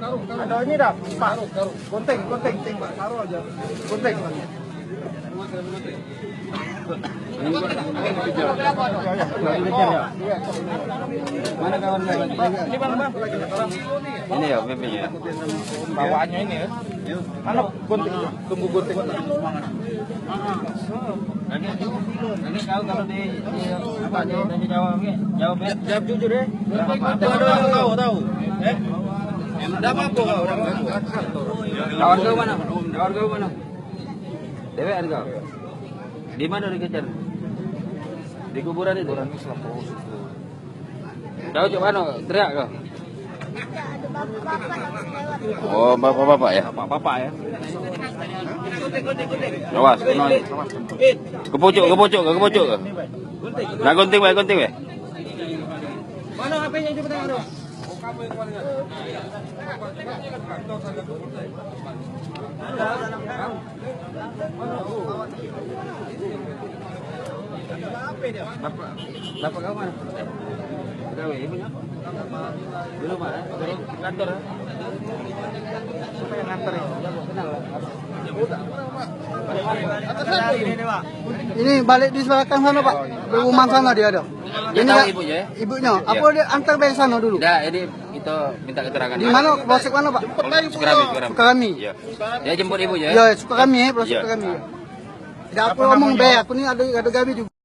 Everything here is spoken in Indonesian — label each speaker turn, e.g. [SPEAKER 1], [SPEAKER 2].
[SPEAKER 1] Ada ini dah, Pak. Gunting, Pak. Taruh aja. Gunting.
[SPEAKER 2] Mana kawannya?
[SPEAKER 1] Ini Bang.
[SPEAKER 2] Ini ya pipinya.
[SPEAKER 1] Bawaannya ini ya. Mana gunting? Tunggu gunting.
[SPEAKER 2] Ini kau kalau di apa di jawab ya.
[SPEAKER 1] Jawab jujur ya. Tahu. Enggak apa-apa orang
[SPEAKER 2] Kawan kau mana? Kawan kau mana? Dewean kau. Di mana dikejar? Di kuburan itu. Kau coba no teriak kau. Oh, bapak-bapak ya? Bapak-bapak ya. Awas, kena. Kepocok. Nah, gunting we.
[SPEAKER 1] Mana HP-nya coba tengok.
[SPEAKER 2] Bapak kau mana? Pegawai ibunya? Dulu mana? Dulu kantor ya?
[SPEAKER 1] Siapa yang nganter ya?
[SPEAKER 2] Kenal.
[SPEAKER 3] Ini balik di belakang sana Pak, rumah sana dia ada.
[SPEAKER 2] Dia
[SPEAKER 3] Ini
[SPEAKER 2] tahu
[SPEAKER 3] ya,
[SPEAKER 2] ibunya ya?
[SPEAKER 3] ibunya. Apa dia antar ke sana dulu?
[SPEAKER 2] Nah, ini kita minta keterangan.
[SPEAKER 3] Di mana? Polsek mana Pak?
[SPEAKER 2] Sukarami.
[SPEAKER 3] Sukarami.
[SPEAKER 2] Iya. Dia jemput ibunya ya?
[SPEAKER 3] Ya Sukarami ya, Polsek
[SPEAKER 2] Iya.
[SPEAKER 3] Sukarami. Ya. Tidak aku ngomong be, aku ini ada gabi juga.